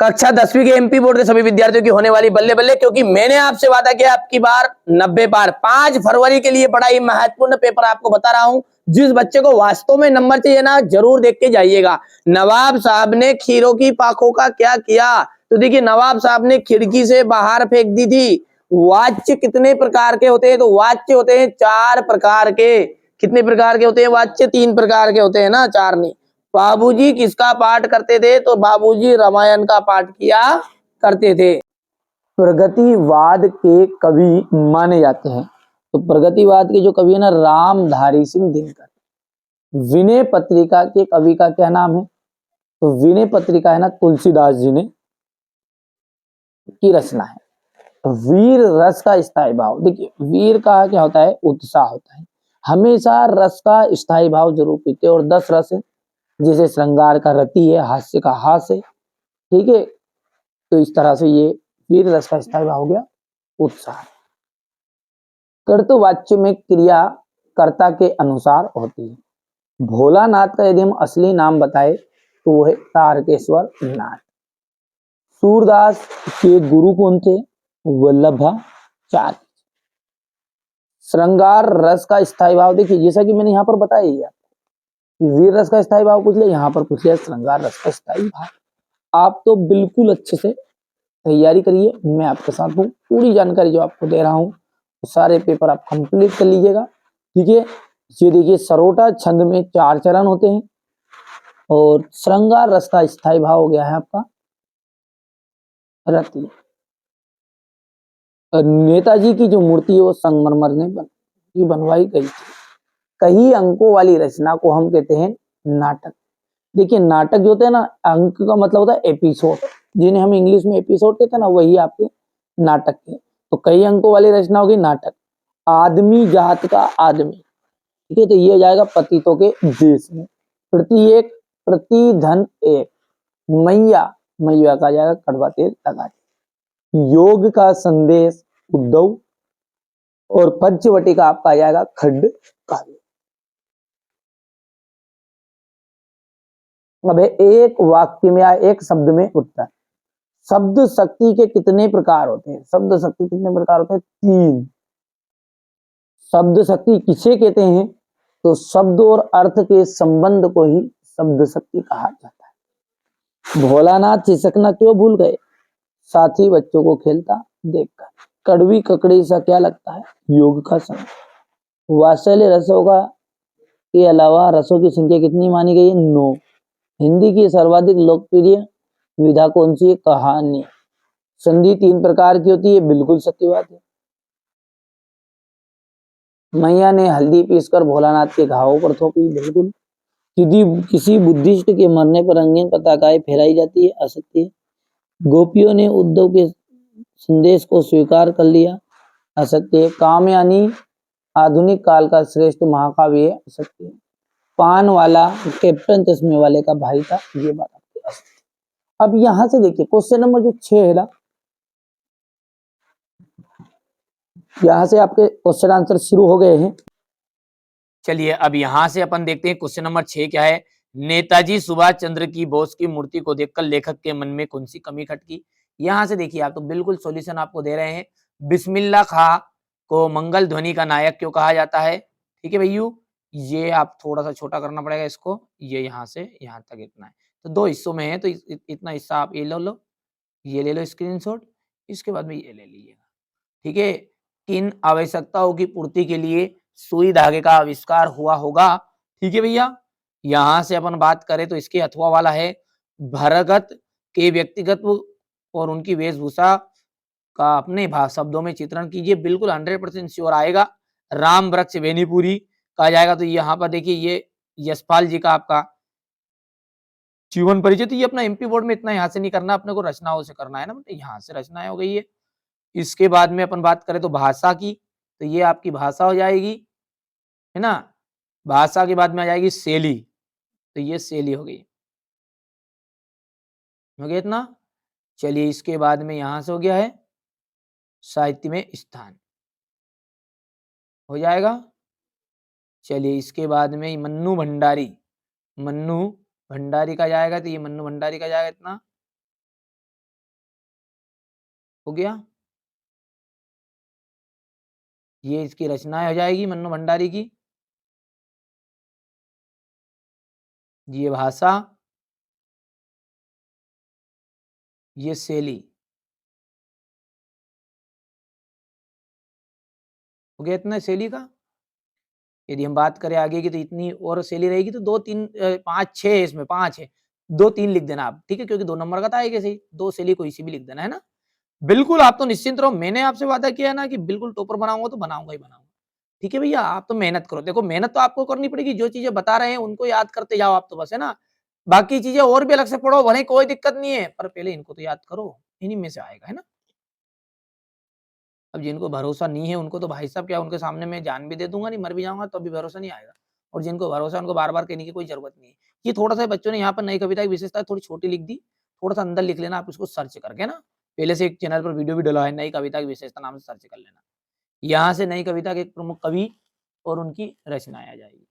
कक्षा 10वीं के एमपी बोर्ड के सभी विद्यार्थियों की होने वाली बल्ले बल्ले, क्योंकि मैंने आपसे वादा किया आपकी बार 90 पार। 5 फरवरी के लिए बड़ा ही महत्वपूर्ण पेपर आपको बता रहा हूं। जिस बच्चे को वास्तव में नंबर चाहिए ना, जरूर देख के जाइएगा। नवाब साहब ने खीरों की पाखों का क्या किया? तो देखिए, नवाब साहब ने खिड़की से बाहर फेंक दी थी। वाच्य कितने प्रकार के होते हैं? तो वाच्य होते हैं 4 प्रकार के। कितने प्रकार के होते हैं वाच्य? 3 प्रकार के होते हैं ना, 4 नहीं। बाबूजी किसका पाठ करते थे? तो बाबूजी रामायण का पाठ किया करते थे। प्रगतिवाद के कवि माने जाते हैं, तो प्रगतिवाद के जो कवि है ना, रामधारी सिंह दिनकर। विनय पत्रिका के कवि का क्या नाम है? तो विनय पत्रिका है ना, तुलसीदास जी ने की रचना है। वीर रस का स्थायी भाव, देखिए वीर का क्या होता है? उत्साह होता है। हमेशा रस का स्थायी भाव जरूर पीते, और 10 रस है, जैसे श्रृंगार का रति है, हास्य का हास्य है, ठीक है। तो इस तरह से ये वीर रस का स्थायी भाव हो गया उत्साह। कर्तवाच्य में क्रिया कर्ता के अनुसार होती है। भोलानाथ का यदि हम असली नाम बताए तो वो है तारकेश्वर नाथ। सूरदास के गुरु कौन थे? वल्लभाचार्य। श्रृंगार रस का स्थायी भाव, देखिए जैसा कि मैंने यहाँ पर बताया ही है, वीर रस का स्थायी भाव पूछ लिया, यहाँ पर पूछ लिया श्रृंगार रस का स्थायी भाव। आप तो बिल्कुल अच्छे से तैयारी करिए, मैं आपके साथ हूँ। पूरी जानकारी जो आपको दे रहा हूँ, तो सारे पेपर आप कंप्लीट कर लीजिएगा, ठीक है। ये देखिए, सरोटा छंद में 4 चरण होते हैं, और श्रृंगार रस का स्थायी भाव हो गया है आपका रति। नेताजी की जो मूर्ति है वो संगमरमर ने बनवाई गई थी। कई अंकों वाली रचना को हम कहते हैं नाटक। देखिए, नाटक जो होते हैं ना, अंक का मतलब होता है एपिसोड, जिन्हें हम इंग्लिश में एपिसोड कहते हैं ना, वही आपके नाटक के। तो कई अंकों वाली रचना होगी नाटक। आदमी जात का आदमी, ठीक है, तो ये हो जाएगा पतितों के देश में। प्रति एक, प्रति धन एक। मैया, मैया का जाएगा कड़वा तेल लगा। योग का संदेश उद्धव, और पंचवटी का आपका आ जाएगा खड्ड काव्य। अब एक वाक्य में या एक शब्द में उत्तर। शब्द शक्ति के कितने प्रकार होते हैं? शब्द शक्ति कितने प्रकार होते हैं? 3। शब्द शक्ति किसे कहते हैं? तो शब्द और अर्थ के संबंध को ही शब्द शक्ति कहा जाता है। भोलानाथ छिसकना क्यों भूल गए? साथी बच्चों को खेलता देखकर। कड़वी ककड़ी सा क्या लगता है? योग का समय। वात्सल्य रसों का के अलावा रसों की संख्या कितनी मानी गई है? 9। हिंदी की सर्वाधिक लोकप्रिय विधा कौन सी है? कहानी। संधि 3 प्रकार की होती है, बिल्कुल सत्य बात है। मैया ने हल्दी पीसकर भोलानाथ के घावों पर थोपी, बिल्कुल। यदि किसी बुद्धिस्ट के मरने पर रंगीन पताकाएं फहराई जाती है, असत्य है। गोपियों ने उद्धव के संदेश को स्वीकार कर लिया, असत्य है। कामयानी आधुनिक काल का श्रेष्ठ महाकाव्य है, असत्य है। पान वाला कैप्टन चश्मे वाले का भाई था, ये बात आपकी असत्य। अब यहां से देखिए क्वेश्चन नंबर जो 6 है ना, यहां से आपके क्वेश्चन आंसर शुरू हो गए हैं। चलिए अब यहां से अपन देखते हैं क्वेश्चन नंबर 6 क्या है। नेताजी सुभाष चंद्र की बोस की मूर्ति को देखकर लेखक के मन में कौन सी कमी खटकी? यहां से देखिए, आप तो बिल्कुल सॉल्यूशन आपको दे रहे हैं। बिस्मिल्लाह खां को मंगल ध्वनि का नायक क्यों कहा जाता है? ठीक है भैया, ये आप थोड़ा सा छोटा करना पड़ेगा इसको, ये यहाँ से यहाँ तक इतना है, तो 2 हिस्सों में है, तो इतना हिस्सा आप ये लो, ये ले लो स्क्रीनशॉट, इसके बाद में ये ले लीजिएगा, ठीक है। किन आवश्यकताओं की पूर्ति के लिए सुई धागे का आविष्कार हुआ होगा? ठीक है भैया, यहां से अपन बात करें तो इसके अथवा वाला है भरगत के व्यक्तिगत और उनकी वेशभूषा का अपने शब्दों में चित्रण कीजिए, बिल्कुल 100% श्योर आएगा। राम वृक्ष बेनीपुरी कहा जाएगा, तो यहाँ पर देखिए ये यशपाल जी का आपका जीवन परिचय, तो ये अपना एमपी बोर्ड में इतना यहाँ से नहीं करना, अपने को रचनाओं से करना है ना, मतलब यहाँ से रचनाएं हो गई है। इसके बाद में अपन बात करें तो भाषा की, तो ये आपकी भाषा हो जाएगी, है ना। भाषा के बाद में आ जाएगी शैली, तो ये शैली हो गई, हो गया इतना। चलिए इसके बाद में यहां से हो गया है साहित्य में स्थान, हो जाएगा। चलिए इसके बाद में मन्नू भंडारी, मन्नू भंडारी का जाएगा, तो ये मन्नू भंडारी का जाएगा इतना। हो गया। ये इसकी रचनाएं हो जाएगी मन्नू भंडारी की। ये भाषा, ये शैली। हो गया इतना शैली का। यदि हम बात करें आगे की तो इतनी और शैली रहेगी तो 2-3 5 6 है इसमें 5 है। 2-3 लिख देना आप, ठीक है? क्योंकि 2 नंबर का तो आएगा सही, 2 शैली कोई सी भी लिख देना, है ना? बिल्कुल आप तो निश्चिंत रहो, मैंने आपसे वादा किया है ना कि बिल्कुल टॉपर बनाऊँगा तो बनाऊँगा ही बनाऊँगा। ठीक है भैया, आप तो मेहनत करो। देखो मेहनत तो आपको करनी पड़ेगी, जो चीज़ें बता रहे हैं उनको याद करते जाओ आप तो बस, है ना? बाकी चीज़ें और भी अलग से पढ़ो भले कोई दिक्कत नहीं है, पर पहले इनको तो याद करो, इन्हीं में से आएगा, है ना? अब जिनको भरोसा नहीं है उनको तो भाई साहब क्या उनके सामने मैं जान भी दे दूँगा, नहीं मर भी जाऊँगा तो भी भरोसा नहीं आएगा। और जिनको भरोसा है उनको बार-बार कहने की कोई ज़रूरत नहीं है। ये थोड़ा-सा बच्चों ने यहाँ पर नई कविता की विशेषता थोड़ी छोटी लिख दी, थोड़ा-सा अंदर लिख लेना आप उसको सर्च करके ना। पहले से एक चैनल पर वीडियो भी डला है, नई कविता की विशेषता नाम से सर्च कर लेना। यहाँ से नई कविता के एक प्रमुख कवि और उनकी रचनाएँ आ जाएगी।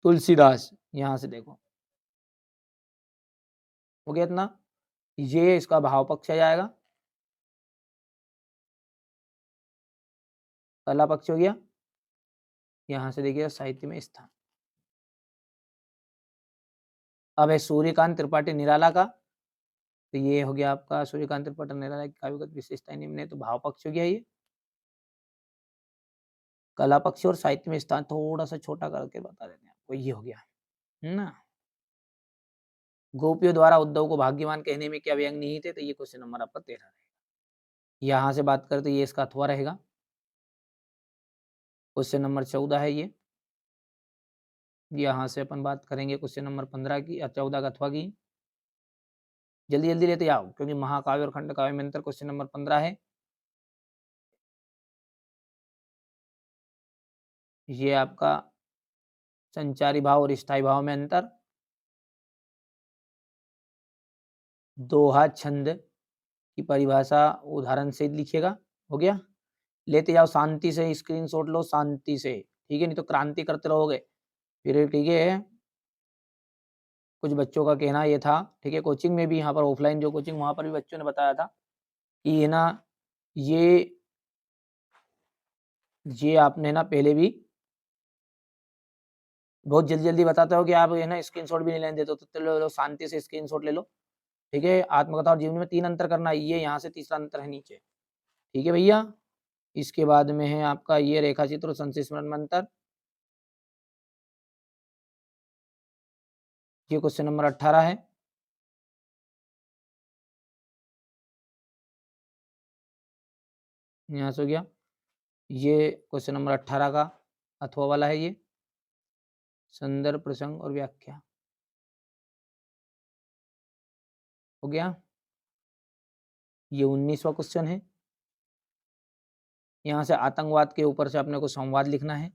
तुलसीदास, यहाँ से देखो। हो गया इतना? ये इसका भाव पक्ष आ जाएगा। कला पक्ष हो गया। यहाँ से देखिए साहित्य में स्थान। अब है सूर्यकांत त्रिपाठी निराला का, तो ये हो गया आपका सूर्यकांत त्रिपाठी निराला की काव्यगत विशेषताएँ निम्न है, तो भाव पक्ष हो गया ये। कला पक्ष और साहित्य में स्थान थोड़ा-सा छोटा करके बता देते हैं आपको, ये हो गया, है ना? गोपियों द्वारा उद्धव को भाग्यवान कहने में क्या व्यंग निहित है, तो ये क्वेश्चन नंबर आपका 13 रहेगा। यहाँ से बात करें तो ये इसका अथवा रहेगा। क्वेश्चन नंबर 14 है ये। यहाँ से अपन बात करेंगे क्वेश्चन नंबर 15 की या 14 का अथवा की। जल्दी-जल्दी लेते आओ क्योंकि महाकाव्य और खंडकाव्य में अंतर क्वेश्चन नंबर 15 है। ये आपका संचारी भाव और स्थायी भाव में अंतर। दोहा छंद की परिभाषा उदाहरण सहित लिखिएगा। हो गया? लेते जाओ शांति से स्क्रीनशॉट लो शांति से, ठीक है? नहीं तो क्रांति करते रहोगे। फिर ठीक है, कुछ बच्चों का कहना ये था, ठीक है? कोचिंग में भी यहाँ पर ऑफलाइन जो कोचिंग वहाँ पर भी बच्चों ने बताया था कि है ना, ये ये आपने ना पहले भी बहुत जल्दी-जल्दी बताते हो कि आप है ना स्क्रीनशॉट भी नहीं लेने देते हो, तो लो शांति से स्क्रीनशॉट ले लो, ठीक है? आत्मकथा और जीवनी में 3 अंतर करना है, ये यहाँ से तीसरा अंतर है नीचे, ठीक है भैया? इसके बाद में है आपका ये रेखाचित्र और संशय स्मरण में अंतर। ये क्वेश्चन नंबर 18 है। यहाँ से हो गया। ये क्वेश्चन नंबर 18 का अथवा वाला है ये। संदर्भ, प्रसंग और व्याख्या। हो गया? ये 19वां क्वेश्चन है। यहाँ से आतंकवाद के ऊपर से अपने को संवाद लिखना है।